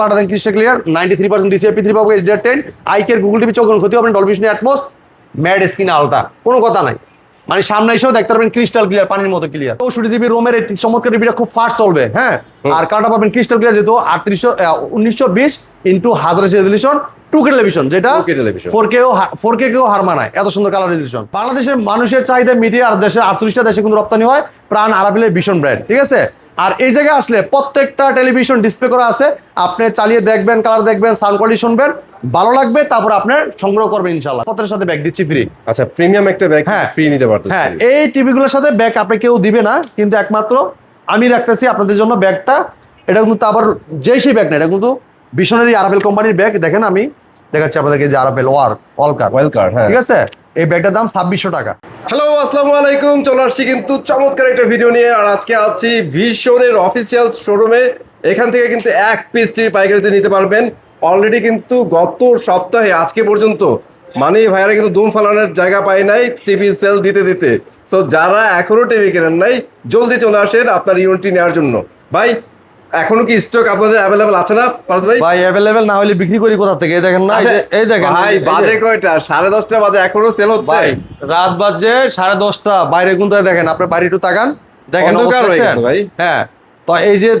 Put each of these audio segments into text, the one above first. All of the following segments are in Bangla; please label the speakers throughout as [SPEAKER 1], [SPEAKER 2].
[SPEAKER 1] পাঠা দেন ক্রিস্টাল ক্লিয়ার 93% DCI-P3 পাবো HDR10 আইকের গুগল টিভি চোখ ক্ষতি হবে Dolby Vision atoms mad screen ultra কোনো কথা নাই মানে সামনে এসেও দেখতে পারবেন ক্রিস্টাল ক্লিয়ার পানির মতো ক্লিয়ার 64GB রোমের এই চমৎকার টিভিটা খুব ফাস্ট চলবে হ্যাঁ আর কার্ডটা পাবেন ক্রিস্টাল ক্লিয়ার যেহেতু 1920x1000 রেজলিউশন 2K টেলিভিশন যেটা 4K কেও হার মানায় এত সুন্দর কালার রেজলিউশন বাংলাদেশের মানুষের চাহিদা মিডিয়া আর দেশের 48টা দেশে কিন্তু রপ্তানি হয় প্রাণ আরাফিলের ভীষণ ব্র্যান্ড ঠিক আছে আর এই জায়গায় আসলে প্রত্যেকটা টেলিভিশন ডিসপ্লে করা আছে আপনি চালিয়ে দেখবেন কালার দেখবেন সাউন্ড কোয়ালিটি শুনবেন ভালো লাগবে তারপর আপনি সংগ্রহ করবেন ইনশাআল্লাহ পত্রের সাথে ব্যাগ দিচ্ছি ফ্রি
[SPEAKER 2] আচ্ছা প্রিমিয়াম একটা ব্যাগ ফ্রি নিতে পারতেছেন
[SPEAKER 1] হ্যাঁ এই টিভিগুলোর সাথে ব্যাগ আপনি কেউ দিবে না কিন্তু একমাত্র আমি রাখতেছি আপনাদের জন্য ব্যাগটা এটা কিন্তু আবার যেই সেই ব্যাগ না এটা কিন্তু ভিশনারি আরাফেল কোম্পানির ব্যাগ দেখেন আমি দেখাচ্ছি আপনাদেরকে যে আরাফেল ওয়ালকার
[SPEAKER 2] হ্যাঁ
[SPEAKER 1] ঠিক আছে এই ব্যাগটার দাম 2600 টাকা
[SPEAKER 2] হ্যালো আসসালামু আলাইকুম চলে আসছি কিন্তু চমৎকার একটা ভিডিও নিয়ে আর আজকে আছি ভিশনের অফিসিয়াল শোরুমে এখান থেকে কিন্তু এক পিস টিভি পাইকারিতে নিতে পারবেন অলরেডি কিন্তু গত সপ্তাহে আজকে পর্যন্ত মানে ভাইয়ারা কিন্তু দুম ফালানোর জায়গা পায় নাই টিভি সেল দিতে দিতে সো যারা এখনো টিভি কেনেন নাই জলদি চলে আসেন আপনার ইউনিটটি নেওয়ার জন্য ভাই এখনো কি স্টক আপনাদের অ্যাভেলেবল আছে না পারস ভাই
[SPEAKER 1] ভাই অ্যাভেলেবল না হলে বিক্রি করি কোথা থেকে এই দেখেন না এই দেখেন
[SPEAKER 2] ভাই বাজে কয়টা 10:30 বাজে এখনো সেল হচ্ছে
[SPEAKER 1] ভাই রাত বাজে 10:30 বাইরে কিন্তু দেখেন আপনার বাড়ি একটু তাকান দেখেন
[SPEAKER 2] অন্ধকার হয়ে গেছে ভাই
[SPEAKER 1] হ্যাঁ তো এই যে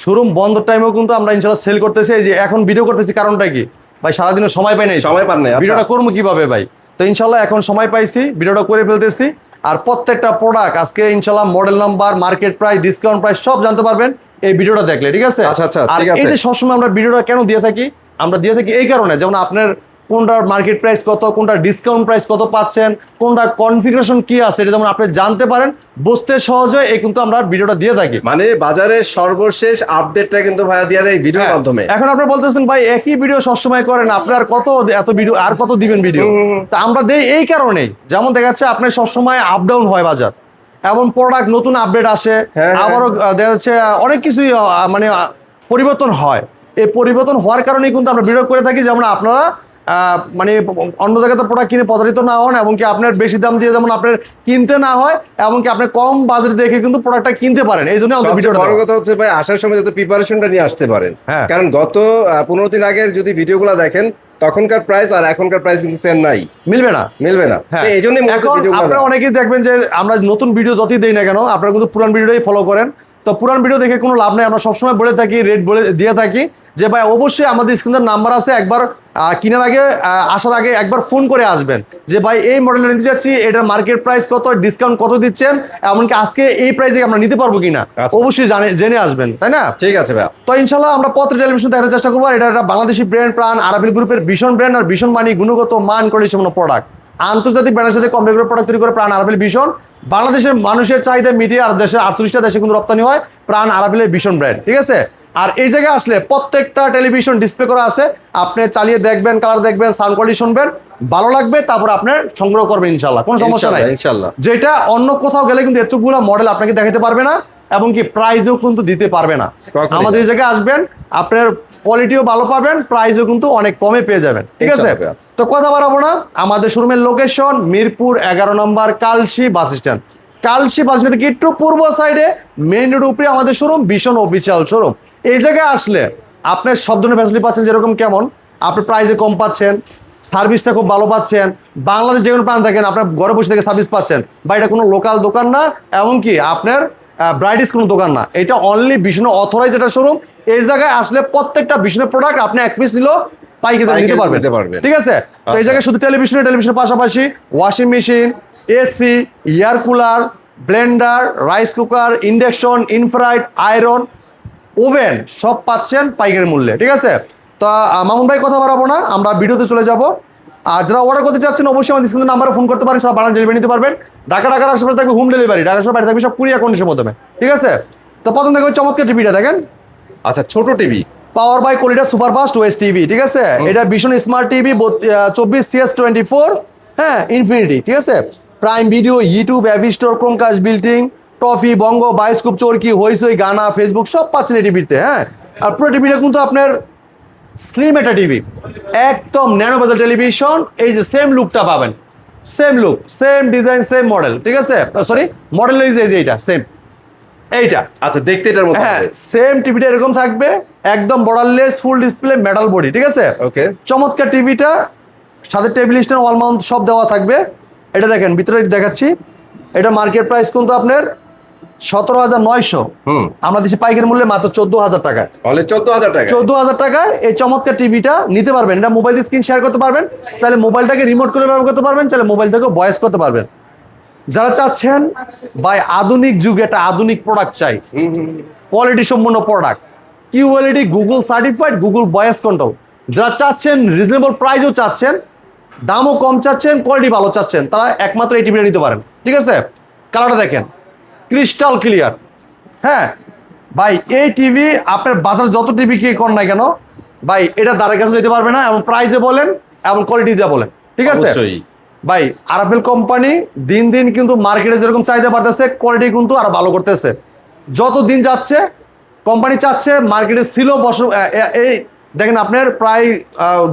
[SPEAKER 1] শোরুম বন্ধ টাইমেও কিন্তু আমরা ইনশাআল্লাহ সেল করতেছি এই যে এখন ভিডিও করতেছি কারণটা কি ভাই সারাদিনের সময় পাই নাই
[SPEAKER 2] সময় পান নাই
[SPEAKER 1] ভিডিওটা করবো কিভাবে ভাই তো ইনশাআল্লাহ এখন সময় পাইছি ভিডিওটা করে ফেলতেছি আর প্রত্যেকটা প্রোডাক্ট আজকে ইনশাআল্লাহ model number market price discount price সব জানতে পারবেন এই ভিডিওটা দেখলে ঠিক আছে
[SPEAKER 2] আচ্ছা আচ্ছা
[SPEAKER 1] আর
[SPEAKER 2] ঠিক আছে
[SPEAKER 1] এই যে সবসময় আমরা ভিডিওটা কেন দিয়ে থাকি আমরা দিয়ে থাকি এই কারণে যেমন আপনার কোনটার মার্কেট প্রাইস কত কোনটা ডিসকাউন্ট প্রাইস কত পাচ্ছেন কোনটা কনফিগারেশন কি আছে এটা যেমন আপনি জানতে পারেন বুঝতে সহজ হয় এই কিন্তু আমরা ভিডিওটা দিয়ে থাকি
[SPEAKER 2] মানে বাজারের সর্বশেষ আপডেটটা কিন্তু ভাইয়া দিয়ে দেয় ভিডিওর মাধ্যমে
[SPEAKER 1] এখন আপনি বলতেছেন ভাই একই ভিডিও সবসময় করেন আপনার কত এত ভিডিও আর কত দিবেন ভিডিও তা আমরা দেই এই কারণেই যেমন দেখা যাচ্ছে আপনার সবসময় আপ ডাউন হয় বাজার এমন প্রোডাক্ট নতুন আপডেট আসে আবারও দেখা যাচ্ছে অনেক কিছুই মানে পরিবর্তন হয় এই পরিবর্তন হওয়ার কারণেই কিন্তু আমরা ভিডিও করে থাকি যেমন আপনারা মানে অন্য জায়গাতে প্রোডাক্ট কিনে প্রতারিত না হন এবং কি আপনার বেশি দাম দিয়ে যেমন আপনার কিনতে না হয় এবং কি আপনি কম বাজেট দেখে কিন্তু প্রোডাক্টটা কিনতে পারেন এই জন্য আমাদের ভিডিওটা
[SPEAKER 2] বড় কথা হচ্ছে ভাই আসার সময় যত প্রিপারেশনটা নিয়ে আসতে পারেন কারণ গত 15 দিন আগের যদি ভিডিওগুলো দেখেন তখনকার প্রাইস আর এখনকার প্রাইস কিন্তু সেম নাই
[SPEAKER 1] মিলবে না
[SPEAKER 2] এই জন্যই
[SPEAKER 1] আপনারা অনেকেই দেখবেন যে আমরা নতুন ভিডিও যতই দেই না কেন আপনারা কিন্তু পুরান ভিডিওটাই ফলো করেন তো পুরান ভিডিও দেখে কোনো লাভ নেই আমরা সবসময় বলে থাকি রেট বলে দিয়ে থাকি যে ভাই অবশ্যই আমাদের স্ক্রিনের নাম্বার আছে একবার কেনার আগে আসার আগে একবার ফোন করে আসবেন যে ভাই এই মডেলটা নিতে যাচ্ছি এটার মার্কেট প্রাইস কত ডিসকাউন্ট কত দিচ্ছেন এমনকি আজকে এই প্রাইসে আমরা নিতে পারবো কিনা অবশ্যই জেনে আসবেন তাই না
[SPEAKER 2] ঠিক আছে ভাই
[SPEAKER 1] তো ইনশাল্লাহ আমরা পত্র টেলিভিশন দেখার চেষ্টা করবো এটা একটা বাংলাদেশি ব্র্যান্ড প্রাণ আরাফিল গ্রুপের ভীষণ ব্র্যান্ড আর ভীষণ মানি গুণগত মান কোয়ালিটিসম্পন্ন প্রোডাক্ট আন্তর্জাতিক ব্র্যান্ডের সাথে কম রেগুলার প্রোডাক্ট তৈরি করে প্রাণ আরাফিল ভীষণ বাংলাদেশের মানুষের চাহিদা মিডিয়া আর দেশের 48টা দেশে কিন্তু রপ্তানি হয় প্রাণ আরাফিলের ভীষণ ব্র্যান্ড ঠিক আছে আর এই জায়গায় আসলে প্রত্যেকটা টেলিভিশন ডিসপ্লে করা আছে আপনি চালিয়ে দেখবেন কালার দেখবেন সাউন্ড কোয়ালিটি শুনবেন ভালো লাগবে তারপর আপনি সংগ্রহ করবেন ইনশাআল্লাহ কোনো সমস্যা নাই
[SPEAKER 2] ইনশাআল্লাহ
[SPEAKER 1] যেটা অন্য কোথাও গেলে কিন্তু এতগুলো মডেল আপনাকে দেখাতে পারবে না এবং কি প্রাইসও কিন্তু দিতে পারবে না আমাদের এই জায়গায় আসবেন আপনার কোয়ালিটিও ভালো পাবেন প্রাইসও কিন্তু অনেক কমে পেয়ে যাবেন ঠিক আছে তো কথা বাড়াবো না আমাদের শোরুমের লোকেশন মিরপুর 11 নম্বর Kalshi bus stand Kalshi bus stand থেকে একটু পূর্ব সাইডে মেইন রোড উপরে আমাদের শোরুম ভীষণ অফিসিয়াল শোরুম এই জায়গায় আসলে আপনার সব ধরনের ফ্যাসিলিটি পাচ্ছেন যেরকম কেমন আপনি প্রাইসে কম পাচ্ছেন সার্ভিসটা খুব ভালো পাচ্ছেন বাংলাদেশ যে কোনো প্রান্ত থাকেন আপনার ঘরে বসে থেকে সার্ভিস পাচ্ছেন বা এটা কোনো লোকাল দোকান না এমনকি আপনার ব্রাইডিস কোনো দোকান না এটা অনলি ভীষণ অথরাইজ একটা শোরুম এই জায়গায় আসলে প্রত্যেকটা ভীষণের প্রোডাক্ট আপনি এক পিস নিলেও পাইকারি নিতে পারবেন ঠিক আছে তো এই জায়গায় শুধু টেলিভিশনের পাশাপাশি washing machine AC air cooler Blender rice cooker induction infrared iron oven সব পাচ্ছেন পাইকারি মূল্যে ঠিক আছে তো মামুন ভাই কথা বাড়াবো না আমরা ভিডিওতে চলে যাব আর যারা অর্ডার করতে চাচ্ছেন অবশ্যই আমাদের স্ক্রিনের নাম্বারে ফোন করতে পারেন সব বানান ডেলিভারি নিতে পারবেন ঢাকার আশেপাশে থাকবে হোম ডেলিভারি ঢাকা সব বাড়ি থাকবে সব কুরিয়ার কন্ডিশনের মাধ্যমে ঠিক আছে তো প্রথম দেখো চমৎকার টিভিটা দেখেন
[SPEAKER 2] আচ্ছা ছোট TV
[SPEAKER 1] power by quality superfast OS TV ঠিক আছে এটা ভীষণ স্মার্ট টিভি 24CS24 হ্যাঁ ইনফিনিটি ঠিক আছে প্রাইম ভিডিও ইউটিউব অ্যাভি store Chromecast built in Toffee Bongo Bioscope Chorki Hoichoi Gaana Facebook সব পাচ্ছেন এই টিভিতে হ্যাঁ আর পুরো টিভিটা কিন্তু আপনার স্লিম একটা টিভি একদম ন্যানো বাজার টেলিভিশন এই যে সেম লুকটা পাবেন same look same design same model ঠিক আছে সরি মডেল এই যে এইটা সেম এইটা
[SPEAKER 2] আচ্ছা, দেখতে এটার মতো
[SPEAKER 1] হ্যাঁ
[SPEAKER 2] হবে।
[SPEAKER 1] সেম টিভিটা এরকম থাকবে, একদম borderless full display metal body, ঠিক আছে।
[SPEAKER 2] ওকে।
[SPEAKER 1] চমৎকার টিভিটা, সাথে টেবিল স্ট্যান্ড ওয়াল মাউন্ট সব দেওয়া থাকবে। এটা দেখেন ভিতরে দেখাচ্ছি, এটা মার্কেট প্রাইস কিন্তু আপনার 17,900, আমরা দিচ্ছি পাইকারি মূল্যে মাত্র 14,000 টাকায়।
[SPEAKER 2] অনলি 14,000 টাকা।
[SPEAKER 1] 14,000 টাকায় এই চমৎকার টিভিটা নিতে পারবেন। এটা মোবাইল স্ক্রিন শেয়ার করতে পারবেন, চাইলে মোবাইলটাকে রিমোট করে ব্যবহার করতে পারবেন, চাইলে মোবাইল থেকে ভয়েস করতে পারবেন। যারা চাচ্ছেন ভাই আধুনিক যুগে একটা আধুনিক প্রোডাক্ট চাই, কোয়ালিটি সম্পন্ন product, QLED Google certified, Google voice control, যারা চাচ্ছেন রিজনেবল প্রাইসও চাচ্ছেন, দামও কম চাচ্ছেন, কোয়ালিটি ভালো চাচ্ছেন, তারা একমাত্র এই টিভিটা নিতে পারেন, ঠিক আছে। কালারটা দেখেন ক্রিস্টাল ক্লিয়ার। হ্যাঁ ভাই এই টিভি আপনার বাজার যত টিভি কি কর না কেন ভাই, এটা দ্বারের কাছে যেতে পারবে না, এবং প্রাইসে বলেন এবং কোয়ালিটি দিয়ে বলেন, ঠিক আছে
[SPEAKER 2] অবশ্যই।
[SPEAKER 1] ভাই। আরএফএল কোম্পানি দিন দিন কিন্তু মার্কেটে যেরকম চাহিদা বাড়তেছে, কোয়ালিটি কিন্তু আরো ভালো করতেছে। যত দিন যাচ্ছে কোম্পানি চাচ্ছে মার্কেটে ছিল এই দেখেন আপনার প্রায়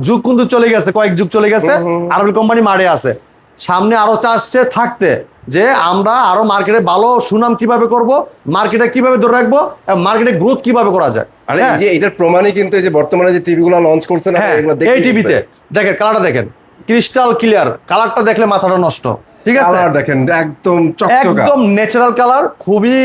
[SPEAKER 1] যুগ কিন্তু চলে গেছে, কয়েক যুগ চলে গেছে আরএফএল কোম্পানি মারে আছে, সামনে আরো চাচ্ছে থাকতে, যে আমরা আরো মার্কেটে ভালো সুনাম কিভাবে করব, মার্কেটে কিভাবে ধরে রাখবো, মার্কেটে গ্রোথ কিভাবে করা যায়।
[SPEAKER 2] আরে এই যে এটার প্রমাণই কিন্তু এই যে বর্তমানে যে টিভিগুলো লঞ্চ করছেন
[SPEAKER 1] হ্যাঁ
[SPEAKER 2] এগুলো দেখে
[SPEAKER 1] এই টিভিতে দেখেন কালারটা দেখেন ক্রিস্টাল ক্লিয়ার, কালারটা দেখলে মাথাটা নষ্ট, ঠিক আছে।
[SPEAKER 2] কালার দেখেন একদম চকচকা,
[SPEAKER 1] একদম ন্যাচারাল কালার, খুবই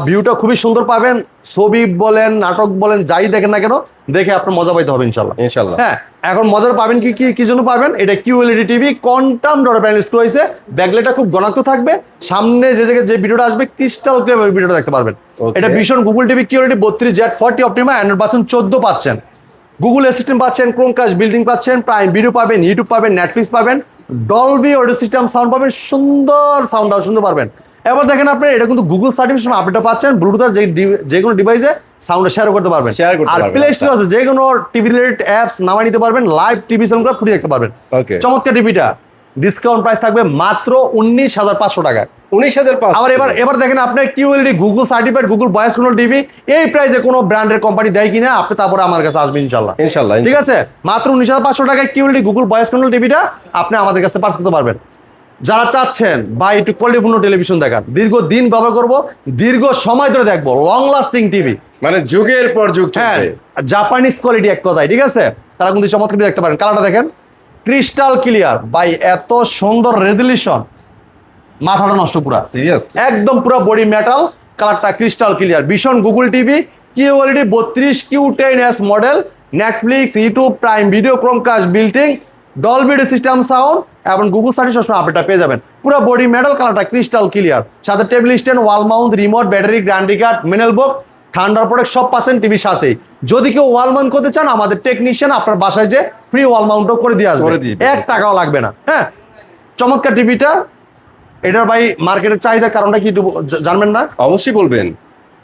[SPEAKER 1] ভিউটা খুবই সুন্দর পাবেন। ছবি বলেন নাটক বলেন যাই দেখেন না কেন, দেখে আপনার মজা পাইতে হবে ইনশাল্লাহ।
[SPEAKER 2] ইনশাআল্লাহ।
[SPEAKER 1] হ্যাঁ এখন মজাটা পাবেন কি কি কি জন্য পাবেন, এটা QLED TV, quantum dot panel screw হয়েছে, ব্যাকলাইটটা খুব ঘনাত্ম থাকবে, সামনে যে জায়গায় যে ভিডিওটা আসবে ক্রিস্টাল ক্লিয়ার ভিডিওটা দেখতে পারবেন।
[SPEAKER 2] Okay.
[SPEAKER 1] এটা ভীষণ Google TV QLED 32Z40 Optima, Android পাচ্ছেন 14 পাচ্ছেন, গুগল অ্যাসিস্ট্যান্ট পাচ্ছেন, ক্রোমকাস্ট বিল্ডিং পাচ্ছেন, প্রাইম ভিডিও পাবেন, ইউটিউব পাবেন, নেটফ্লিক্স পাবেন, ডলবি অডিও সিস্টেম সাউন্ড পাবেন, সুন্দর সাউন্ড শুনতে পারবেন। এবার দেখেন আপনি এটা কিন্তু গুগল সার্টিফিকেশন আপডেটটা পাচ্ছেন, ব্লুটুথ যে কোনো ডিভাইসে সাউন্ড শেয়ার করতে পারবেন,
[SPEAKER 2] Share করতে
[SPEAKER 1] আর
[SPEAKER 2] পারবেন,
[SPEAKER 1] প্লে
[SPEAKER 2] আচ্ছা।
[SPEAKER 1] স্টোর আছে যে কোনো টিভি রিলেটেড অ্যাপস নামায় নিতে পারবেন, লাইভ টিভি চ্যানেল করে ফুটি দেখতে পারবেন।
[SPEAKER 2] Okay.
[SPEAKER 1] চমৎকার টিভিটা ডিসকাউন্ট প্রাইস থাকবে মাত্র 19,500 টাকায়।
[SPEAKER 2] 19,500।
[SPEAKER 1] আবার এবার দেখেন আপনার QLED Google certified Google voice control TV, এই প্রাইসে কোনো ব্র্যান্ডের কোম্পানি দেয় কিনা, আপনি তারপরে আমার কাছে আসবেন ইনশাল্লাহ।
[SPEAKER 2] ইনশাআল্লাহ,
[SPEAKER 1] ঠিক আছে, মাত্র 19,500 টাকায় QLED গুগল ভয়েস কন্ট্রোল টিভিটা আপনি আমাদের কাছে পার্স করতে পারবেন। যারা চাচ্ছেন বা একটু কোয়ালিটিপূর্ণ টেলিভিশন দেখান, দীর্ঘদিন ব্যবহার করব, দীর্ঘ সময় ধরে দেখবো, লং লাস্টিং টিভি,
[SPEAKER 2] মানে যুগের পর যুগ
[SPEAKER 1] হ্যাঁ
[SPEAKER 2] চলবে।
[SPEAKER 1] জাপানিজ কোয়ালিটি এক কথায়, ঠিক আছে, তারা কিন্তু চমৎকার দেখতে পারেন। কালারটা দেখেন ক্রিস্টাল ক্লিয়ার ভাই, এত সুন্দর রেজলিউশন, মাথাটা নষ্ট পুরা,
[SPEAKER 2] সিরিয়াস।
[SPEAKER 1] একদম পুরো বডি মেটাল, কালারটা crystal clear, Vision Google TV QLED 32Q10S model, Netflix, YouTube, Prime Video, Chromecast built in, Dolby system sound এবং গুগল সার্ভিস সবসময় আপডেটটা পেয়ে যাবেন। পুরো বডি মেটাল, কালারটা ক্রিস্টাল ক্লিয়ার, সাথে table stand, wall mount, remote, battery, guarantee card, manual book, ঠান্ডার প্রোডাক্ট সব পাচ্ছেন টিভির সাথেই। যদি কেউ ওয়াল মাউন্ট করতে চান, আমাদের টেকনিশিয়ান আপনার বাসায় যে ফ্রি ওয়াল মাউন্টও করে দিয়ে আসবে,
[SPEAKER 2] করে দিবে।
[SPEAKER 1] 1 টাকাও লাগবে না। হ্যাঁ চমৎকার টিভিটা, এটার ভাই মার্কেটের চাহিদার কারণটা কি একটু জানবেন না?
[SPEAKER 2] অবশ্যই বলবেন।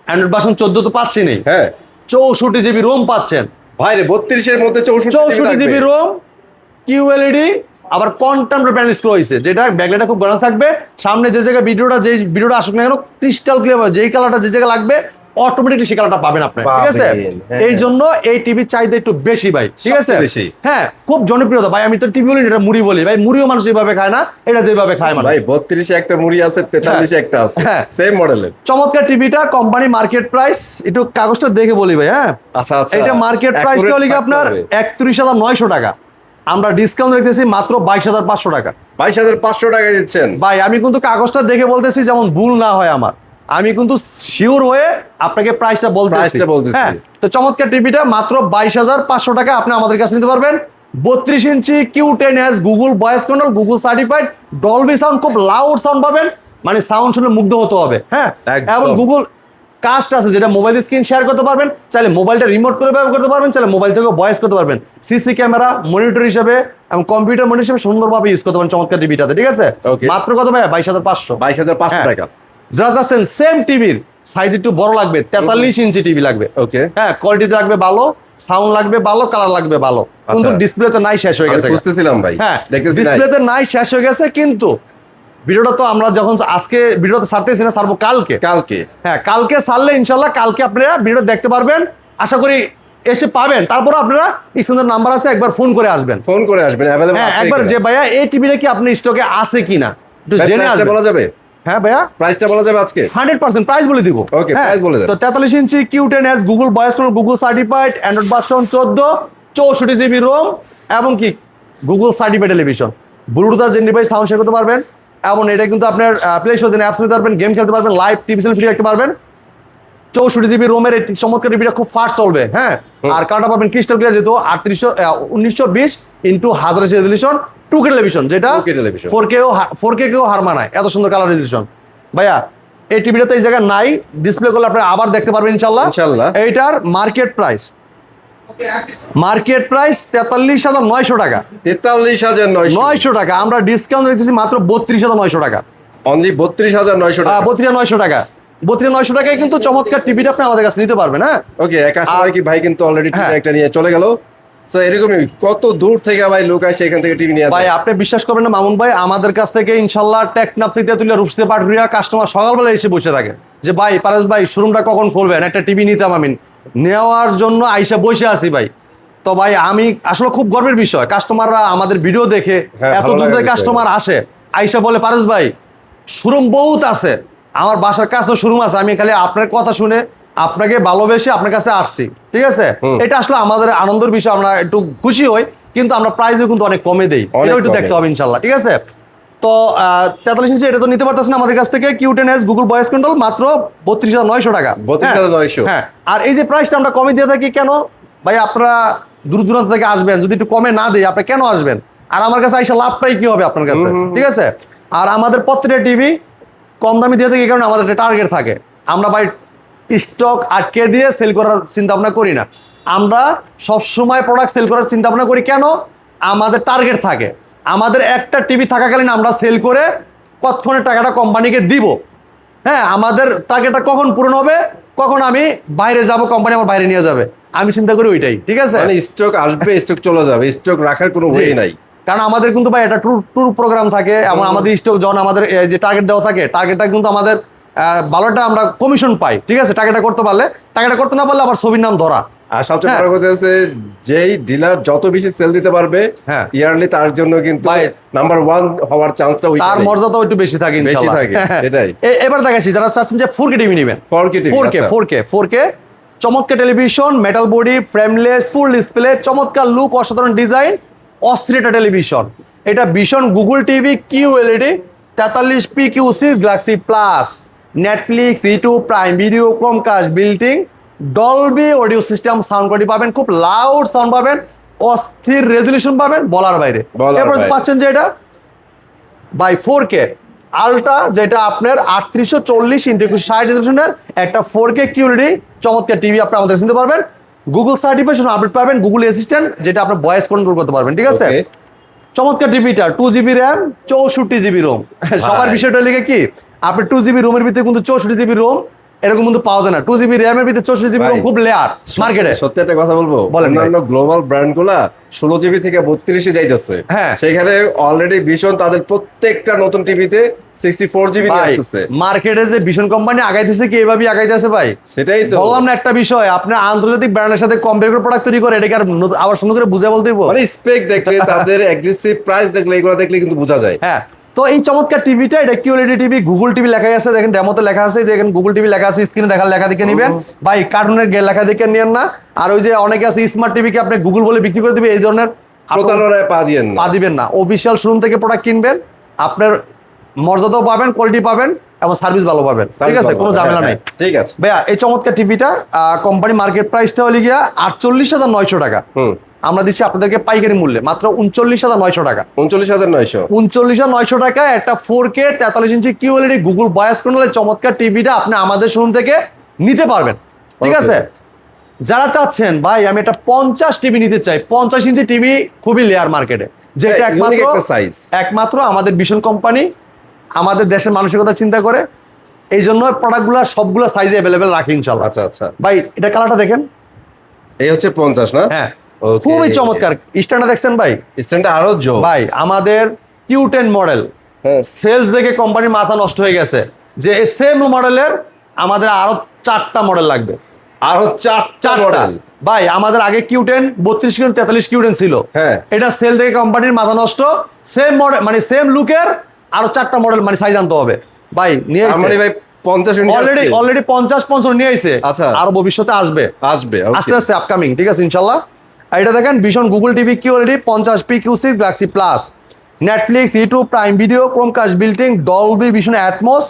[SPEAKER 1] অ্যান্ড্রয়েড ভার্সন 14 তো পাচ্ছি নেই,
[SPEAKER 2] হ্যাঁ
[SPEAKER 1] 64 জিবি রোম পাচ্ছেন,
[SPEAKER 2] ভাই রে, 32 এর মধ্যে
[SPEAKER 1] 64 জিবি রোম, QLED, আবার কোয়ান্টাম প্যানেল স্ক্রু হয়েছে, যেটা ব্যাকলাইটটা খুব গরম থাকবে, সামনে যে জায়গায় ভিডিওটা আসুক না কেন ক্রিস্টাল ক্লিয়ার, যেই কালারটা যে জায়গায় লাগবে অটোমেটিকলি সেই কালারটা পাবেন আপনি, ঠিক আছে।
[SPEAKER 2] পাবেন, হ্যাঁ।
[SPEAKER 1] এই জন্য এই টিভির চাহিদা একটু বেশি ভাই, ঠিক আছে,
[SPEAKER 2] সবচেয়ে বেশি।
[SPEAKER 1] হ্যাঁ খুব জনপ্রিয়তা ভাই। আমি তো টিভি বলি না, এটা মুড়ি বলি ভাই, মুড়িও মানুষ এইভাবে খায় না, এটা যেভাবে খায় মানুষ।
[SPEAKER 2] ভাই 32 এ একটা মুড়ি আছে, 43 এ একটা আছে,
[SPEAKER 1] হ্যাঁ।
[SPEAKER 2] সেম মডেলের।
[SPEAKER 1] চমৎকার টিভিটা, কোম্পানি মার্কেট প্রাইস একটু কাগজটা দেখে বলি ভাই, হ্যাঁ
[SPEAKER 2] আচ্ছা আচ্ছা,
[SPEAKER 1] এটা মার্কেট প্রাইসটা হলো কি আপনার 31,900 টাকা, আমরা ডিসকাউন্ট রেখেছি মাত্র 22,500 টাকা।
[SPEAKER 2] 22,500 টাকা দিচ্ছেন
[SPEAKER 1] ভাই আমি কিন্তু কাগজটা দেখে বলতেছি, যেমন ভুল না হয় আমার, আমি কিন্তু শিওর হয়ে আপনাকে প্রাইসটা বলতেছি। হ্যাঁ তো চমৎকার টিভিটা মাত্র 22,500 টাকা আপনি আমাদের কাছে নিতে পারবেন। 32 ইঞ্চি Q10S Google voice control, Google certified, Dolby sound, খুব লাউড সাউন্ড পাবেন, মানে সাউন্ড শুনে মুগ্ধ হতে হবে। হ্যাঁ
[SPEAKER 2] একদম।
[SPEAKER 1] এবং গুগল কাস্ট আছে, যেটা মোবাইল স্ক্রিন শেয়ার করতে পারবেন, চাইলে মোবাইলটা রিমোট করে ব্যবহার করতে পারবেন, চাইলে মোবাইল থেকে ভয়েস করতে পারবেন, সিসি ক্যামেরা মনিটর হিসেবে এবং কম্পিউটার মনিটর হিসেবে সুন্দরভাবে ইউজ করতে পারেন চমৎকার টিভিটাতে, ঠিক আছে।
[SPEAKER 2] Okay.
[SPEAKER 1] মাত্র কত ভাই? 22,500।
[SPEAKER 2] 22,500 টাকা।
[SPEAKER 1] যারা চাচ্ছেন সেম টিভির সাইজ একটু বড় লাগবে, 43 ইঞ্চি টিভি লাগবে,
[SPEAKER 2] ওকে,
[SPEAKER 1] হ্যাঁ কোয়ালিটি লাগবে ভালো, সাউন্ড লাগবে ভালো, কালার লাগবে ভালো, কিন্তু ডিসপ্লেতে নাই, শেষ হয়ে গেছে।
[SPEAKER 2] বুঝতেছিলাম ভাই,
[SPEAKER 1] হ্যাঁ
[SPEAKER 2] দেখতেছি
[SPEAKER 1] ডিসপ্লেতে নাই, শেষ হয়ে গেছে, কিন্তু ভিডিওটা তো আমরা যখন আজকে ভিডিওতে ছাড়তেছি না, ছাড়বো কালকে। হ্যাঁ কালকে ছাড়লে ইনশাল্লাহ কালকে আপনারা ভিডিও দেখতে পারবেন, আশা করি এসে পাবেন। তারপর আপনারা স্ক্রিনের নাম্বার আছে, একবার ফোন করে আসবেন,
[SPEAKER 2] অ্যাভেলেবল
[SPEAKER 1] হ্যাঁ
[SPEAKER 2] আছে
[SPEAKER 1] একবার, যে ভাইয়া এই টিভিটা কি আপনি স্টকে আছে কিনা একটু জেনে আসবেন।
[SPEAKER 2] বলা যাবে?
[SPEAKER 1] হ্যাঁ ভাইয়া,
[SPEAKER 2] প্রাইসটা বলা যাবে আজকে?
[SPEAKER 1] 100% প্রাইস বলে দিব।
[SPEAKER 2] Okay, price বলে দেন।
[SPEAKER 1] তো 43 ইঞ্চি Q10s Google voice control, Google certified, Android version 14, 64 GB ROM এবং কি গুগল সার্টিফাইড টেলিভিশন, ব্লুটুথ যে ডিভাইস সাউন্ড শেয়ার করতে পারবেন, এবং এটা কিন্তু আপনার প্লে স্টোর থেকে অ্যাপস নিতে পারবেন, গেম খেলতে পারবেন, লাইভ টিভি চ্যানেল ফ্রি রাখতে পারবেন। 64 জিবি রোমের এই চমৎকার টিভিটা খুব ফাস্ট চলবে। হ্যাঁ, আর কার্ডটা পাবেন ক্রিস্টাল ক্লিয়ার, যেহেতু 1920 ইন্টু 1000 রেজলিউশন 2K টেলিভিশন, যেটা
[SPEAKER 2] 2K television।
[SPEAKER 1] 4K কেও হার মানায়, এত সুন্দর কালার রেজলিউশন। ভাইয়া এই টিভিটা তো এই জায়গায় নাই, ডিসপ্লে করলে আপনি আবার দেখতে পারবেন ইনশাল্লাহ।
[SPEAKER 2] ইনশাল্লাহ।
[SPEAKER 1] এইটার মার্কেট প্রাইস 43,900 টাকা।
[SPEAKER 2] 43,900
[SPEAKER 1] টাকা আমরা ডিসকাউন্ট রেখেছি মাত্র 32,900 টাকা।
[SPEAKER 2] অনলি 32,900 টাকা।
[SPEAKER 1] 32,900 টাকা। 32,900 টাকায় কিন্তু চমৎকার টিভিটা আপনি আমাদের কাছে নিতে পারবেন। হ্যাঁ,
[SPEAKER 2] ওকে, এক কাস্টমার কি ভাই কিন্তু অলরেডি টিভি
[SPEAKER 1] হ্যাঁ।
[SPEAKER 2] একটা নিয়ে চলে গেল। সো এরকমই কত দূর থেকে ভাই লোক আসে এখান থেকে টিভি নিয়ে
[SPEAKER 1] ভাই
[SPEAKER 2] যায়।
[SPEAKER 1] আপনি বিশ্বাস করবেন না মামুন ভাই, আমাদের কাছ থেকে ইনশাল্লাহ টেকনাফ থেকে তুলে রুশতে পাটুরিয়া কাস্টমার সকালবেলা এসে বসে থাকে যে ভাই পারেশ ভাই শোরুমটা কখন খুলবেন, একটা টিভি নিতাম আমি, নেওয়ার জন্য আইসা বসে আছি ভাই। তো ভাই আমি আসলে খুব গর্বের বিষয়, কাস্টমাররা আমাদের ভিডিও দেখে
[SPEAKER 2] হ্যাঁ,
[SPEAKER 1] এত
[SPEAKER 2] ভালো
[SPEAKER 1] দূর
[SPEAKER 2] লাগার
[SPEAKER 1] থেকে
[SPEAKER 2] বিষয়।
[SPEAKER 1] কাস্টমার আসে, আইসা বলে পারেশ ভাই শোরুম বহুত আছে, আমার বাসার কাছেও শোরুম আছে, আমি খালি আপনার কথা শুনে আপনাকে ভালোবেসে আপনার কাছে আসছি। ঠিক আছে, এটা আসলে আমাদের আনন্দের বিষয়, আমরা একটু খুশি হই, কিন্তু আমরা প্রাইসও কিন্তু অনেক কমে দেই,
[SPEAKER 2] অনেক
[SPEAKER 1] এটাও একটু
[SPEAKER 2] কমে।
[SPEAKER 1] দেখতে হবে ইনশাল্লাহ। ঠিক আছে, তো 43 ইঞ্চি এটা তো নিতে পারতেছেন আমাদের কাছ থেকে Q10s গুগল ভয়েস কন্ট্রোল মাত্র 32,900 টাকা।
[SPEAKER 2] 32,900
[SPEAKER 1] হ্যাঁ, আর এই যে প্রাইসটা আমরা কমে দিয়ে থাকি কেন ভাই, আপনারা দূর দূরান্ত থেকে আসবেন, যদি একটু কমে না দেই আপনি কেন আসবেন, আর আমার কাছে আইসা লাভটাই কি হবে আপনার কাছে। ঠিক আছে, আর আমাদের প্রত্যেকটা টিভি কম দামি দিয়ে থাকি, এই কারণে আমাদের একটা টার্গেট থাকে, আমরা ভাই স্টক আটকে দিয়ে সেল করার চিন্তা ভাবনা করি না, আমরা সবসময় প্রোডাক্ট সেল করার চিন্তা ভাবনা করি। কেন? আমাদের টার্গেট থাকে, আমাদের একটা টিভি থাকাকালীন আমরা সেল করে কতক্ষণে টাকাটা কোম্পানিকে দিব। হ্যাঁ, আমাদের টার্গেটটা কখন পূরণ হবে, কখন আমি বাইরে যাব, কোম্পানি আমার বাইরে নিয়ে যাবে, আমি চিন্তা করি ওইটাই। ঠিক আছে,
[SPEAKER 2] মানে স্টক আসবে, স্টক চলে যাবে, স্টক রাখার কোনো
[SPEAKER 1] জি।
[SPEAKER 2] ওয়ে নাই।
[SPEAKER 1] কারণ আমাদের কিন্তু ভাই এটা ট্যুর প্রোগ্রাম থাকে, এবং আমাদের স্টক যখন আমাদের যে টার্গেট দেওয়া থাকে, টার্গেটটা কিন্তু আমাদের ভালোটা আমরা কমিশন পাই। ঠিক আছে, টার্গেটটা করতে পারলে, টার্গেটটা করতে না পারলে আবার ছবির নাম ধরা।
[SPEAKER 2] আর সবচেয়ে
[SPEAKER 1] হ্যাঁ।
[SPEAKER 2] বড় কথা হচ্ছে যেই ডিলার যত বেশি সেল দিতে পারবে
[SPEAKER 1] হ্যাঁ।
[SPEAKER 2] ইয়ারলি, তার জন্য কিন্তু
[SPEAKER 1] ভাই,
[SPEAKER 2] নাম্বার 1 হওয়ার চান্সটা
[SPEAKER 1] তার মর্যাদাও একটু বেশি থাকে
[SPEAKER 2] বেশি
[SPEAKER 1] ইনশাআল্লাহ।
[SPEAKER 2] থাকে, এটাই।
[SPEAKER 1] এবার দেখাচ্ছি যারা চাচ্ছেন যে 4K টিভি নেবেন,
[SPEAKER 2] 4K TV,
[SPEAKER 1] 4K চমৎকার television, metal body, frameless, full display, চমৎকার লুক, অসাধারণ ডিজাইন, অস্থির একটা টেলিভিশন। এটা ভীষণ Google TV QLED 43PQ6 Galaxy plus, Netflix, YouTube, Prime Video, Chromecast, বিল্টিং, Dolby audio system sound quality পাবেন, খুব লাউড সাউন্ড পাবেন, অস্থির রেজলিউশন পাবেন বলার বাইরে।
[SPEAKER 2] বলার
[SPEAKER 1] এরপর
[SPEAKER 2] বাইরে।
[SPEAKER 1] পাচ্ছেন যে এটা বাই 4K আলট্রা, যেটা আপনার 3840 ইন্টু 60 রেজলিউশনের একটা 4K QLED চমৎকার টিভি আপনি আমাদের কাছে নিতে পারবেন। গুগল সার্টিফিকেশন আপডেট পাবেন, গুগল অ্যাসিস্ট্যান্ট, যেটা আপনার ভয়েস কন্ট্রোল করতে পারবেন। ঠিক আছে,
[SPEAKER 2] Okay.
[SPEAKER 1] চমৎকার টিভিটা 2GB র্যাম, 64GB রোম। সবার বিষয়টা লিখে কি, আপনি 2GB রোমের ভিতরে কিন্তু 64GB রোম এরকম কিন্তু পাওয়া যায় না। 2GB র্যামের ভিতরে 64GB রোম
[SPEAKER 2] ভাই,
[SPEAKER 1] খুব লেয়ার মার্কেটে।
[SPEAKER 2] সত্যি একটা কথা বলবো,
[SPEAKER 1] বলেন ভাই।
[SPEAKER 2] অন্যান্য গ্লোবাল ব্র্যান্ড গুলা 16GB থেকে 32 যাইতেছে।
[SPEAKER 1] হ্যাঁ।
[SPEAKER 2] সেখানে অলরেডি ভীষণ তাদের প্রত্যেকটা নতুন টিভিতে 64GB নিয়ে
[SPEAKER 1] ভাই
[SPEAKER 2] আসতেছে।
[SPEAKER 1] মার্কেটে যে ভীষণ কোম্পানি আগাইতেছে কি এভাবেই আগাইতেছে ভাই।
[SPEAKER 2] সেটাই তো
[SPEAKER 1] বললাম না একটা বিষয়, আপনি আন্তর্জাতিক ব্র্যান্ডের সাথে কম্পেয়ার করে প্রোডাক্ট তৈরি করে, এটাকে আর আবার সুন্দর করে বুঝে বলতে দিব।
[SPEAKER 2] মানে স্পেক দেখলে, তাদের অ্যাগ্রেসিভ প্রাইস দেখলে, এগুলো দেখলে কিন্তু বোঝা যায়।
[SPEAKER 1] হ্যাঁ, তো এই চমৎকার টিভিটা, এটা QLED টিভি, গুগল টিভি লেখা আছে, দেখেন ডেমোতে লেখা আছে, দেখেন গুগল টিভি লেখা আছে, স্ক্রিনে দেখার লেখা দেখে নেবেন ভাই, কার্টুনের লেখা দেখে নিয়েন না। আর ওই যে অনেকে আছে স্মার্ট টিভিকে আপনি গুগল বলে বিক্রি করে দিবে, এই ধরনের
[SPEAKER 2] প্রতারণায় পা দিয়েন না।
[SPEAKER 1] পা দিবেন না। অফিসিয়াল শোরুম থেকে প্রোডাক্ট কিনবেন, আপনার মর্যাদাও পাবেন, কোয়ালিটি পাবেন, এবং সার্ভিস ভালো পাবেন। ঠিক আছে, কোনো ঝামেলা নাই।
[SPEAKER 2] ঠিক আছে
[SPEAKER 1] ভাইয়া এই চমৎকার টিভিটা কোম্পানি মার্কেট প্রাইসটা হলে গিয়া 48,900 টাকা, আমরা দিচ্ছি আপনাদেরকে পাইকারি মূল্যে মাত্র 39,900 টাকা।
[SPEAKER 2] 39,900
[SPEAKER 1] 39,900 টাকা একটা 4K 43 ইঞ্চি QLED গুগল ভয়েস কন্ট্রোলের চমৎকার টিভিটা আপনি আমাদের শোরুম থেকে নিতে পারবেন। ঠিক
[SPEAKER 2] Okay.
[SPEAKER 1] আছে, যারা চাচ্ছেন ভাই আমি একটা 50 টিভি নিতে চাই, 50 ইঞ্চি টিভি খুবই লেয়ার মার্কেটে, যেটা
[SPEAKER 2] হ্যাঁ, unique একটা size।
[SPEAKER 1] একমাত্র আমাদের ভীষণ কোম্পানি আমাদের দেশের মানুষের কথা চিন্তা করে, এই জন্য প্রোডাক্টগুলো সবগুলো সাইজে অ্যাভেলেবেল রাখি ইনশাল্লাহ।
[SPEAKER 2] আচ্ছা আচ্ছা,
[SPEAKER 1] ভাই এটা কালারটা দেখেন,
[SPEAKER 2] এই হচ্ছে 50 না?
[SPEAKER 1] হ্যাঁ
[SPEAKER 2] Okay.
[SPEAKER 1] খুবই চমৎকার। স্ট্যান্ডটা দেখছেন ভাই,
[SPEAKER 2] স্ট্যান্ডটা আরো জোস
[SPEAKER 1] ভাই আমাদের Q10 মডেল
[SPEAKER 2] হ্যাঁ।
[SPEAKER 1] সেলস দেখে কোম্পানির মাথা নষ্ট হয়ে গেছে, যে এই সেম মডেলের আমাদের আরো 4টা মডেল লাগবে।
[SPEAKER 2] আরো 4টা মডেল
[SPEAKER 1] ভাই আমাদের আগে Q10 32 Q10 43 Q10 ছিল,
[SPEAKER 2] হ্যাঁ।
[SPEAKER 1] এটা সেল দেখে কোম্পানির মাথা নষ্ট, সেম মডেল মানে সেম লুকের আরো 4টা মডেল মানে সাইজ আনতে হবে। ভাই নিয়ে
[SPEAKER 2] তার মানে ভাই 50
[SPEAKER 1] অলরেডি 50 নিয়ে আইছে।
[SPEAKER 2] আচ্ছা।
[SPEAKER 1] আর ভবিষ্যতে আসবে
[SPEAKER 2] আসবে
[SPEAKER 1] আস্তে আস্তে আপকামিং, ঠিক আছে ইনশাল্লাহ। আর এটা দেখেন ভীষণ Google TV QLED 50 PQ6 Galaxy plus, Netflix, YouTube, Prime Video, Chromecast বিল্টিং, Dolby Vision atoms,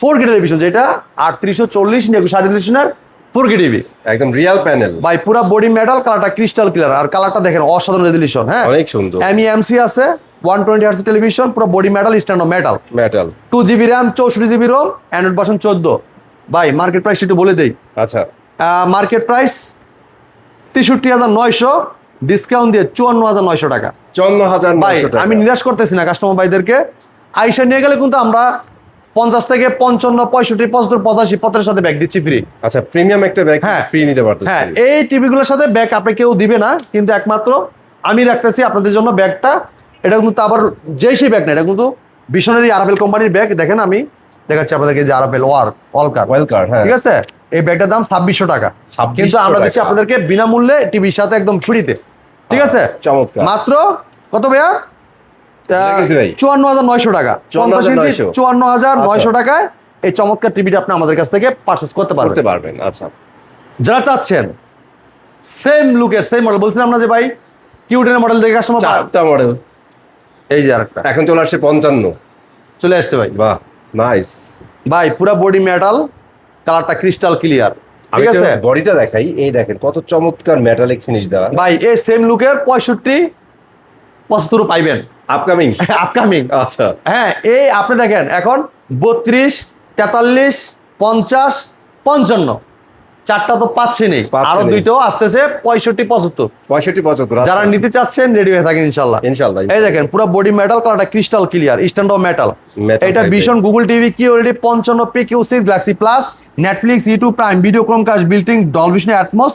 [SPEAKER 1] 4K television, যেটা 3840 237 4K টিভি,
[SPEAKER 2] একদম রিয়েল প্যানেল
[SPEAKER 1] ভাই পুরো বডি মেটাল, কালারটা ক্রিস্টাল ক্লিয়ার, আর কালারটা দেখেন অসাধারণ রেজলিউশন। হ্যাঁ
[SPEAKER 2] অনেক সুন্দর।
[SPEAKER 1] MEMC আছে, 120 হার্টজ টেলিভিশন, পুরো body metal, stand metal,
[SPEAKER 2] metal,
[SPEAKER 1] 2GB RAM, 64GB ROM, Android version 14। ভাই মার্কেট প্রাইস একটু বলে দেই।
[SPEAKER 2] আচ্ছা
[SPEAKER 1] মার্কেট প্রাইস 63,900, ডিসকাউন্ট দিয়ে 54,900 টাকা। ভাই
[SPEAKER 2] 54,900 টাকা।
[SPEAKER 1] আমি নিরাশ করতেছি না কাস্টমার ভাইদেরকে, আইসা নিয়ে গেলে কিন্তু আমরা 50 থেকে 55, 65, 75, 85 পত্রের সাথে ব্যাগ দিচ্ছি ফ্রি।
[SPEAKER 2] আচ্ছা প্রিমিয়াম একটা ব্যাগ
[SPEAKER 1] হ্যাঁ।
[SPEAKER 2] ফ্রি নিতে পারতেছেন।
[SPEAKER 1] হ্যাঁ, এই টিভিগুলোর সাথে ব্যাগ আপনি কেউ দিবে না, কিন্তু একমাত্র আমি রাখতেছি আপনাদের জন্য ব্যাগটা। এটা কিন্তু আবার যেই সেই ব্যাগ না, এটা কিন্তু ভিশনারি আরএফএল কোম্পানির ব্যাগ। দেখেন আমি দেখাচ্ছি আপনাদেরকে, যে আরএফএল ওয়ালকার,
[SPEAKER 2] হ্যাঁ
[SPEAKER 1] ঠিক আছে। এই ব্যাগটার দাম 2600 টাকা,
[SPEAKER 2] 2600
[SPEAKER 1] কিন্তু আমরা দিচ্ছি
[SPEAKER 2] টাকা।
[SPEAKER 1] আপনাদেরকে বিনামূল্যে টিভির সাথে একদম ফ্রিতে, ঠিক আছে।
[SPEAKER 2] চমৎকার।
[SPEAKER 1] মাত্র কত ভাইয়া?
[SPEAKER 2] দেখেছি ভাই।
[SPEAKER 1] 54,900 টাকা, 50 ইঞ্চি
[SPEAKER 2] 54,900
[SPEAKER 1] 54,900 টাকায় এই চমৎকার টিভিটা আপনি আমাদের কাছ থেকে পারচেস করতে
[SPEAKER 2] করতে
[SPEAKER 1] পারবেন।
[SPEAKER 2] পারবেন। আচ্ছা
[SPEAKER 1] যারা চাচ্ছেন সেম লুকের সেম মডেল, বলছিলাম না যে ভাই কিউটেনের মডেল দেখে কাস্টমার,
[SPEAKER 2] চারটা মডেল,
[SPEAKER 1] এই যে আরেকটা
[SPEAKER 2] এখন চলে আসছে 55।
[SPEAKER 1] চলে আসছে ভাই।
[SPEAKER 2] বাহ নাইস।
[SPEAKER 1] ভাই পুরা বডি মেটাল, কালারটা ক্রিস্টাল ক্লিয়ার,
[SPEAKER 2] আমি
[SPEAKER 1] ঠিক আছে।
[SPEAKER 2] বডিটা দেখাই, এই দেখেন কত চমৎকার মেটালিক ফিনিশ দেওয়া।
[SPEAKER 1] ভাই এই সেম লুকের 65, 75 পাইবেন
[SPEAKER 2] আপকামিং।
[SPEAKER 1] আপকামিং।
[SPEAKER 2] আচ্ছা
[SPEAKER 1] হ্যাঁ, এই আপনি দেখেন এখন 32, 43, 50, 55, চারটা তো পাচ্ছি নেই,
[SPEAKER 2] পাচ্ছি
[SPEAKER 1] আরো
[SPEAKER 2] নেই।
[SPEAKER 1] দুইটাও আসতেছে 65, 75।
[SPEAKER 2] 65, 75।
[SPEAKER 1] যারা নিতে চাচ্ছেন রেডি হয়ে থাকেন ইনশাল্লাহ।
[SPEAKER 2] ইনশাআল্লাহ।
[SPEAKER 1] এই দেখেন পুরো বডি মেটাল, কালারটা crystal clear, stand metal.
[SPEAKER 2] Metal
[SPEAKER 1] এটা
[SPEAKER 2] type
[SPEAKER 1] ভীষণ Google TV QLED 55 PQ6 Galaxy plus, Netflix, YouTube, Prime Video, Chromecast বিল্টিং, Dolby Vision atoms,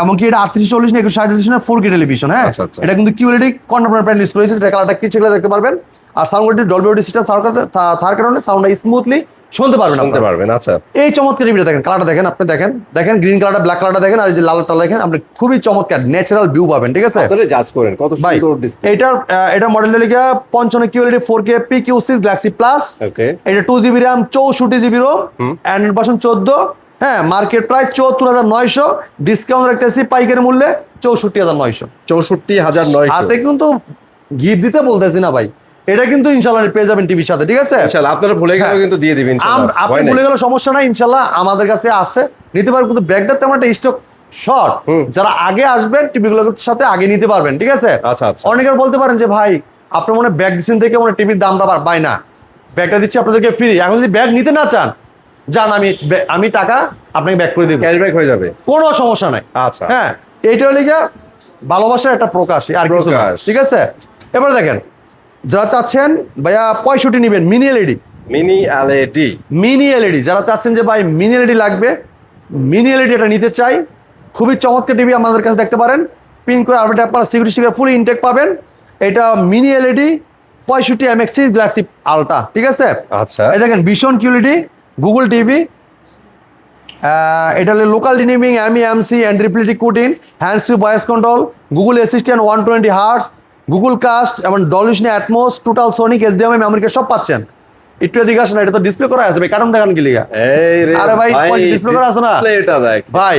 [SPEAKER 1] এমনকি এটা 3840 237 4K টেলিভিশন। হ্যাঁ,
[SPEAKER 2] আচ্ছা, আচ্ছা।
[SPEAKER 1] এটা কিন্তু কিউএলইডি কন্টেম্পোরারি প্যানেল লিস্ট রয়েছে, এটা কালারটা কি সেগুলো দেখতে পারবেন। আর sound quality Dolby audio system থাকার কারণে সাউন্ডটা স্মুথলি শুনতে পারবেন
[SPEAKER 2] শুনতে
[SPEAKER 1] আপনারা।
[SPEAKER 2] পারবেন। আচ্ছা
[SPEAKER 1] এই চমৎকার টিভিটা দেখেন, কালারটা দেখেন, আপনি দেখেন গ্রিন কালারটা, ব্ল্যাক কালারটা দেখেন, আর এই যে লালটা দেখেন, আপনি খুবই চমৎকার ন্যাচারাল ভিউ পাবেন, ঠিক আছে।
[SPEAKER 2] আপনারা জাজ করেন কত
[SPEAKER 1] ভাই
[SPEAKER 2] সুন্দর ডিসপ্লে।
[SPEAKER 1] এটা মডেলটা লিখা 55 QLED 4K PQ6 Galaxy plus.
[SPEAKER 2] ওকে
[SPEAKER 1] এটা 2GB RAM, 64GB ROM, Android version 14। হ্যাঁ, মার্কেট প্রাইস 74,900, ডিসকাউন্ট রাখতেছি পাইকারি মূল্যে 64,900।
[SPEAKER 2] 64,900।
[SPEAKER 1] হাতে কিন্তু গিফট দিতে বলতেছি না ভাই, এটা কিন্তু ইনশাল্লাহ পেয়ে যাবেন টিভির সাথে, ঠিক আছে।
[SPEAKER 2] ইনশাআল্লাহ আপনারা ভুলে গেলেও
[SPEAKER 1] হ্যাঁ।
[SPEAKER 2] কিন্তু দিয়ে দিবেন ইনশাআল্লাহ।
[SPEAKER 1] আপনি ভুলে গেলে সমস্যা নাই, ইনশাল্লাহ আমাদের কাছে আছে, নিতে পারবেন। কিন্তু ব্যাগটা তেমন একটা স্টক শর্ট, যারা আগে আসবেন টিভিগুলোর সাথে আগে নিতে পারবেন, ঠিক আছে।
[SPEAKER 2] আচ্ছা, আচ্ছা।
[SPEAKER 1] অনেকের বলতে পারেন যে ভাই আপনি মনে ব্যাগ দিচ্ছেন থেকে মনে টিভির দামটা বাড়ায় না, ব্যাগটা দিচ্ছি আপনাদেরকে ফ্রি। এখন যদি ব্যাগ নিতে না চান, যান, আমি টাকা আপনাকে ব্যাক করে দিব,
[SPEAKER 2] ক্যাশব্যাক হয়ে যাবে।
[SPEAKER 1] কোনো সমস্যা নাই।
[SPEAKER 2] আচ্ছা
[SPEAKER 1] হ্যাঁ, এইটা হলে গিয়ে ভালোবাসার একটা প্রকাশ, আর কিছু না,
[SPEAKER 2] প্রকাশ।
[SPEAKER 1] ঠিক আছে। এবার দেখেন যারা চাচ্ছেন ভাইয়া 65 নেবেন মিনি এলইডি,
[SPEAKER 2] মিনি এলইডি
[SPEAKER 1] যারা চাচ্ছেন যে ভাই মিনি এলইডি লাগবে, মিনি এলইডি এটা নিতে চাই, খুবই চমৎকার টিভি আমাদের কাছে দেখতে পারেন। পিন করে আপনি আপনারা সিকিউরিটি স্টিকার ফুল ইনটেক পাবেন। এটা mini LED 65 MX6 Galaxy ultra, ঠিক আছে।
[SPEAKER 2] আচ্ছা
[SPEAKER 1] এই দেখেন ভীষণ কিউএলইডি গুগল টিভি, এটা লোকাল ডিনেমিং, MEMC, অ্যান্ড্রিপ্লিটিক কুটিন, hands free voice control, Google Assistant 120 hertz, Google Cast এবং Dolby Vision Atmos, total sonic, HDMI, memory card সব পাচ্ছেন। একটু এদিকে আসেন, এটা তো ডিসপ্লে করা আছে ভাই, কারণ দেখান কি লিগা।
[SPEAKER 2] এই রে
[SPEAKER 1] আরে ভাই, ডিসপ্লে করা আছে না
[SPEAKER 2] ডিসপ্লেটা দেখ
[SPEAKER 1] ভাই।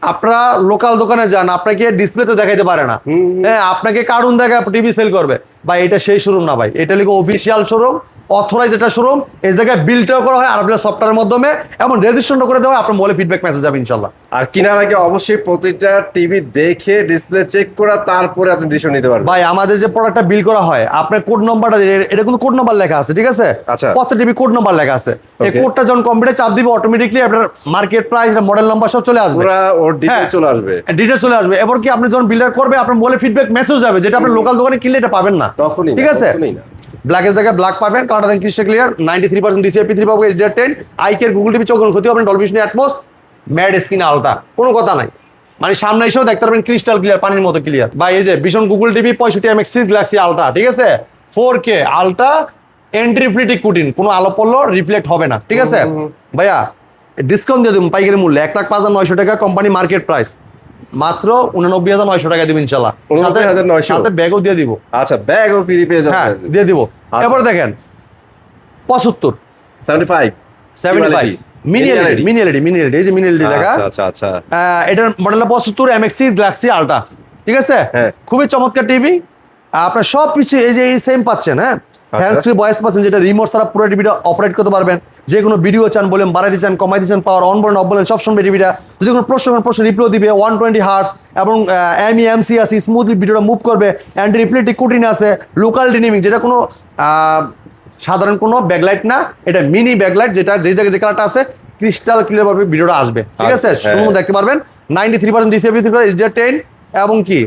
[SPEAKER 1] আপনারা লোকাল দোকানে যান, আপনাকে ডিসপ্লেতে দেখাইতে পারে না। হ্যাঁ, আপনাকে কার্টুন দেখে টিভি সেল করবে ভাই, এটা সেই শোরুম না ভাই, এটা লিখে অফিসিয়াল শোরুম, অথরাইজ এটা শোরুম। এই জায়গায় বিলটাও করা হয় আরএফএল সফটওয়্যারের মাধ্যমে, এমন রেজিস্ট্রেশন করে দেওয়া হয়, আপনার মোবাইলে ফিডব্যাক মেসেজ যাবে ইনশাল্লাহ।
[SPEAKER 2] আর কেনার আগে অবশ্যই প্রতিটা টিভি দেখে ডিসপ্লে চেক করা, তারপরে আপনি ডিসিশন নিতে পারবেন।
[SPEAKER 1] ভাই আমাদের যে প্রোডাক্টটা বিল করা হয়, আপনার কোড নাম্বারটা, এটা কিন্তু কোড নাম্বার লেখা আছে, ঠিক আছে।
[SPEAKER 2] আচ্ছা।
[SPEAKER 1] প্রত্যেক টিভি কোড নাম্বার লেখা আছে, এই
[SPEAKER 2] Okay.
[SPEAKER 1] কোডটা যখন কম্পিউটারে চাপ দিবে অটোমেটিকলি আপনার মার্কেট প্রাইস, মডেল নাম্বার সব চলে আসবে,
[SPEAKER 2] পুরা ওর ডিটেইলস
[SPEAKER 1] হ্যাঁ।
[SPEAKER 2] চলে আসবে।
[SPEAKER 1] ডিটেলস চলে আসবে। এবার কি আপনি যখন বিল্ডার করবে, আপনার মোবাইলে ফিডব্যাক মেসেজ যাবে, যেটা আপনি লোকাল দোকানে কিনলে এটা পাবেন না,
[SPEAKER 2] তখনই
[SPEAKER 1] ঠিক আছে।
[SPEAKER 2] না।
[SPEAKER 1] ব্ল্যাকের জায়গায় ব্ল্যাক পাবেন, কালারটা দেন ক্রিস্টাল ক্লিয়ার, 93% DCI-P3 পাবো, HDR10, আইকের গুগল টিভি চোখ ক্ষতি হবে, Dolby Vision atoms, mad screen ultra, কোনো কথা নাই, মানে সামনে এসেও দেখতে পারবেন ক্রিস্টাল ক্লিয়ার, পানির মতো ক্লিয়ার। ভাই এই যে ভীষণ Google TV 65 MX6 Galaxy ultra, ঠিক আছে, 4K আলট্রা, অ্যান্টিরিফ্লেক্টিক কুটিন, কোনো আলো পড়লো রিফ্লেক্ট হবে না, ঠিক আছে। ভাইয়া ডিসকাউন্ট দিয়ে দেবো পাইকারি মূল্যে 1,05,900 টাকা, কোম্পানি মার্কেট প্রাইস মাত্র 89,900 টাকা দিবেন ইনশাল্লাহ,
[SPEAKER 2] 89,900
[SPEAKER 1] সাথে ব্যাগও দিয়ে দিব।
[SPEAKER 2] আচ্ছা ব্যাগও ফ্রি পেয়ে
[SPEAKER 1] হ্যাঁ,
[SPEAKER 2] যাবেন।
[SPEAKER 1] দিয়ে দিব।
[SPEAKER 2] আচ্ছা।
[SPEAKER 1] এবার দেখেন 75
[SPEAKER 2] 75
[SPEAKER 1] 75 মিনি এলইডি এই যে মিনি এলইডি লেখা।
[SPEAKER 2] আচ্ছা আচ্ছা
[SPEAKER 1] এটার মডেল 75 MX6 গ্যালাক্সি আলট্রা, ঠিক আছে।
[SPEAKER 2] হ্যাঁ।
[SPEAKER 1] খুবই চমৎকার টিভি। আপনার সব কিছু এই যে এই সেম পাচ্ছেন, হ্যাঁ। হ্যান্ডস ফ্রি ভয়েস পাচ্ছেন, যেটা রিমোট ছাড়া পুরো টিভিটা অপারেট করতে পারবেন। যে কোনো ভিডিও চান বলেন, বাড়াইতে চান, কমাইতে চান, পাওয়ার অন বলেন, অফ বলেন, সব শুনবে টিভিটা। যদি কোনো প্রশ্ন রিপ্লাই দিবে, 120 হার্টস এবং MEMC আছে, স্মুথলি ভিডিওটা মুভ করবে। অ্যান্টি রিফ্লেক্টিভ কুটিন আছে, লোকাল ডিনামিং, যেটা কোনো সাধারণ কোনো ব্যাকলাইট না, এটা মিনি ব্যাকলাইট, যেটা যে জায়গায় যে কালারটা আছে ক্রিস্টাল ক্লিয়ার ভাবে ভিডিওটা আসবে, ঠিক আছে। সম্পূর্ণ দেখতে পারবেন। 93% ডিসিএবি HDR10 এবং কি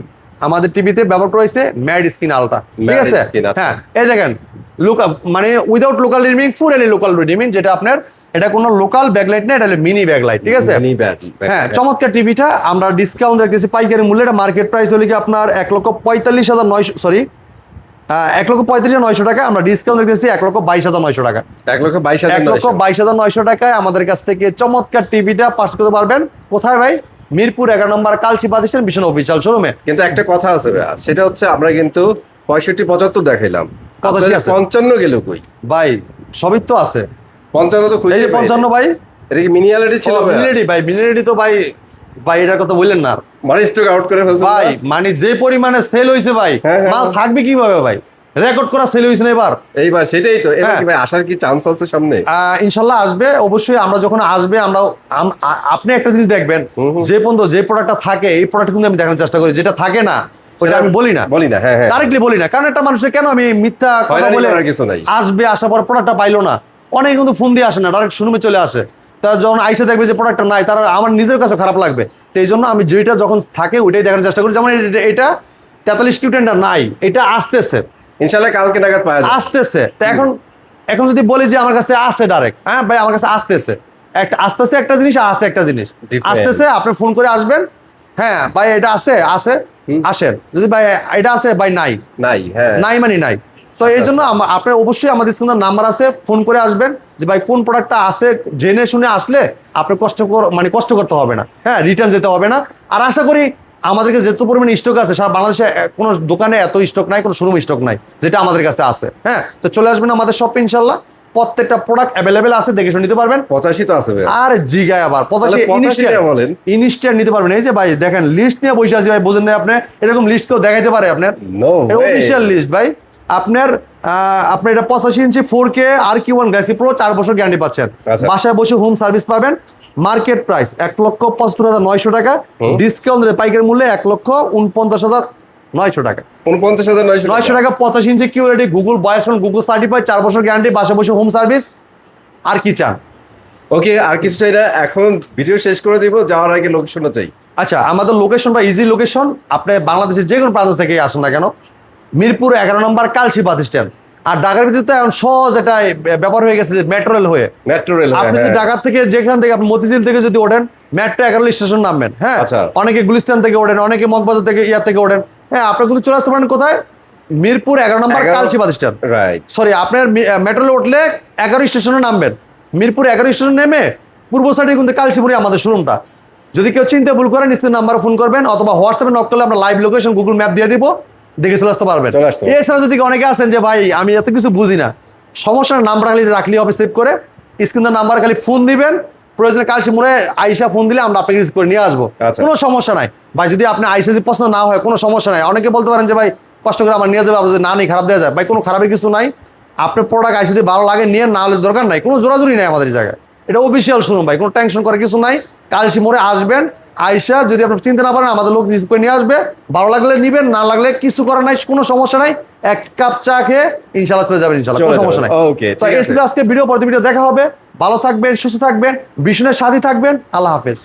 [SPEAKER 1] আমাদের টিভিতে ব্যবহার করা হয়েছে ম্যাড স্ক্রিন আলট্রা, ঠিক আছে। হ্যাঁ, এই দেখেন মানে উইদাউট লোকাল রিডিমিং, ফুল লোকাল রিডিমিং, যেটা আপনার এটা কোনো লোকাল ব্যাকলাইট না, এটা হলো মিনি ব্যাকলাইট, ঠিক আছে। হ্যাঁ, চমৎকার টিভিটা আমরা ডিসকাউন্ট রাখতেছি পাইকারি মূল্যে। এটা মার্কেট প্রাইস হলে কি আপনার 1,45,900 সরি 1,35,900 টাকা। আমরা ডিসকাউন্ট রাখতেছি 1,22,900 টাকা।
[SPEAKER 2] 1,22,900
[SPEAKER 1] টাকায় আমাদের কাছ থেকে চমৎকার টিভিটা পাস করতে পারবেন। কোথায় ভাই? মিরপুর 11 নম্বর কালচি বাদিস্তান ভীষণ অফিসিয়াল শোরুমে।
[SPEAKER 2] কিন্তু একটা কথা আছে ভাইয়া, সেটা হচ্ছে আমরা কিন্তু 65-75 দেখাইলাম, 55 গেল কই
[SPEAKER 1] ভাই? সবই তো আছে,
[SPEAKER 2] 55 তো খুঁজে।
[SPEAKER 1] এই যে 55 ভাই,
[SPEAKER 2] এটা কি মিনি এলইডি ছিল?
[SPEAKER 1] মিনি এলইডি তো ভাই এটার কথা বললেন না
[SPEAKER 2] মানে স্টক আউট করে ফেলছেন
[SPEAKER 1] ভাই। মানে যে পরিমাণে সেল হইছে ভাই, মাল থাকবে কিভাবে ভাই? রেকর্ড করা সেল হইছে না এইবার
[SPEAKER 2] সেটাই তো। এবার কি ভাই আসার কি চান্স আছে সামনে?
[SPEAKER 1] ইনশাআল্লাহ আসবে অবশ্যই। আমরা যখন আসবে আপনি একটা জিনিস দেখবেন, যে পর্যন্ত যে প্রোডাক্টটা থাকে এই প্রোডাক্ট কিন্তু আমি দেখানোর চেষ্টা করি, যেটা থাকে না ওটা আমি বলি না।
[SPEAKER 2] হ্যাঁ হ্যাঁ,
[SPEAKER 1] ডাইরেক্টলি বলি না, কারণ একটা মানুষের কেন আমি মিথ্যা কথা বলে
[SPEAKER 2] কিছু নাই।
[SPEAKER 1] আসবে, আসার পর প্রোডাক্টটা পাইলো না, অনেকে কিন্তু ফোন দিয়ে আসে না, ডাইরেক্ট শোরুমে চলে আসে। তা যখন আইসা দেখবে যে প্রোডাক্টটা নাই, তারা আমার নিজের কাছে খারাপ লাগবে। তো এই জন্য আমি যেটা যখন থাকে ওইটাই দেখানোর চেষ্টা করি। যেমন এটা 43 কিউটেনটা নাই, এটা আসতেছে
[SPEAKER 2] ইনশাআল্লাহ কালকে নাগাদ পাওয়া যাবে,
[SPEAKER 1] আসতেছে। তো এখন যদি বলি যে আমার কাছে আসে ডাইরেক্ট, হ্যাঁ ভাই আমার কাছে আসতেছে, আসতেছে একটা জিনিস, আসে একটা জিনিস, আসতেছে আপনি ফোন করে আসবেন, হ্যাঁ ভাই এটা আছে আসেন। যদি ভাই এটা আছে ভাই নাই মানে নাই। তো এই জন্য আপনার অবশ্যই আমাদের স্ক্রিনে নাম্বার আছে, ফোন করে আসবেন যে ভাই কোন প্রোডাক্টটা আছে, জেনে শুনে আসলে আপনার কষ্ট করতে হবে না, হ্যাঁ রিটার্ন যেতে হবে না। আর আশা করি আমাদেরকে যত পরিমাণে স্টক আছে, সারা বাংলাদেশে কোনো দোকানে এত স্টক নাই, কোনো শোরুম স্টক নাই যেটা আমাদের কাছে আছে। হ্যাঁ, তো চলে আসবেন আমাদের শপে, ইনশাল্লাহ প্রত্যেকটা প্রোডাক্ট অ্যাভেলেবেল আছে, দেখে শুনে নিতে পারবেন।
[SPEAKER 2] 85 তো আছে ভাই।
[SPEAKER 1] আর জিগায় আবার 85
[SPEAKER 2] বলেন,
[SPEAKER 1] ইনস্ট্যান্ট নিতে পারবেন। এই যে ভাই দেখেন লিস্ট নিয়ে বসে আছি ভাই, বুঝেন না আপনি? এরকম লিস্ট কেউ দেখাইতে পারে আপনার? অফিসিয়াল লিস্ট ভাই। আপনার এটা 85 ইঞ্চি 4K RQ1 গ্যালাক্সি প্রো 4 বছর গ্যারান্টি পাচ্ছেন। বাসায় বসে হোম সার্ভিস পাবেন। মার্কেট প্রাইস 1,75,900 টাকা, ডিসকাউন্ট পাইকারি মূল্যে 1,49,900 টাকা।
[SPEAKER 2] 49,900
[SPEAKER 1] টাকা। 85 ইঞ্চি কিউরেডি Google voice phone, Google certified, 4 বছর গ্যারান্টি, বাসায় বসে হোম সার্ভিস। আর কি চান?
[SPEAKER 2] ওকে, আর কিছু চাই না, এখন ভিডিও শেষ করে দিব, যাওয়ার আগে লোকেশনটা চাই।
[SPEAKER 1] আচ্ছা, আমাদের লোকেশনটা ইজি লোকেশন। আপনি বাংলাদেশের যে কোনো প্রান্ত থেকে আসেন না কেন, মিরপুর 11 নম্বর কালসি বাস স্ট্যান্ড। আর ঢাকার ভিতরে তো এখন সহজ একটা ব্যাপার হয়ে গেছে যে মেট্রো রেল হয়ে। আপনি যদি ঢাকার থেকে যেখান থেকে আপনি মতিঝিল থেকে যদি ওঠেন, মেট্রো 11 স্টেশন নামবেন, হ্যাঁ। অনেকে গুলিস্তান থেকে ওঠেন, অনেকে মগবাজার থেকে থেকে ওঠেন, হ্যাঁ। আপনি কিন্তু চলে আসতে পারেন কোথায়? মিরপুর 11 নম্বর কালসি বাস স্ট্যান্ড, সরি আপনার মেট্রো রেলে উঠলে 11 স্টেশনে নামবেন। মিরপুর 11 স্টেশন নেমে পূর্ব সাইডে কিন্তু কালসিপুরে আমাদের শোরুমটা। যদি কেউ চিনতে ভুল করেন, স্ক্রিন নাম্বারে ফোন করবেন অথবা হোয়াটসঅ্যাপে নক করলে আমরা লাইভ লোকেশন গুগল ম্যাপ দিয়ে দিব, দেখে চলে আসতে পারবেন। এছাড়া যদি অনেকে আছেন যে ভাই আমি এত কিছু বুঝি না, সমস্যা নাম্বার রাখলে হবে সেভ করে, স্ক্রিনের নাম্বার খালি ফোন দিবেন, প্রয়োজনে কালসিপুরে আইসা ফোন দিলে আমরা আপনাকে রিসিভ করে নিয়ে আসবো, কোনো সমস্যা নাই ভাই। যদি আপনি আইসা যদি পছন্দ না হয় কোনো সমস্যা নাই। অনেকে বলতে পারেন যে ভাই কষ্ট করে আমার নিয়ে যাবে, আপনাদের না নেই খারাপ দেওয়া যায়, ভাই কোনো খারাপের কিছু নাই। আপনার প্রোডাক্ট আইসা যদি ভালো লাগে নিয়ে, না হলে দরকার নাই, কোনো জোরাজুরি নাই আমাদের জায়গায়। এটা অফিসিয়াল শোরুম ভাই, কোনো টেনশন করার কিছু নাই। কালসিপুরে আসবেন, আইসা যদি আপনি চিনতে না পারেন আমাদের লোক রিসিভ করে নিয়ে আসবে, ভালো লাগলে নিবেন, না লাগলে কিছু করার নাই, কোনো সমস্যা নাই। এক কাপ চা খেয়ে ইনশাআল্লাহ চলে যাবেন, ইনশাআল্লাহ কোনো সমস্যা নাই। তো আজকে ভিডিও পরবর্তী ভিডিও দেখা হবে। ভালো থাকবেন, সুস্থ থাকবেন, ভীষণের সাথী থাকবেন। আল্লাহ হাফেজ।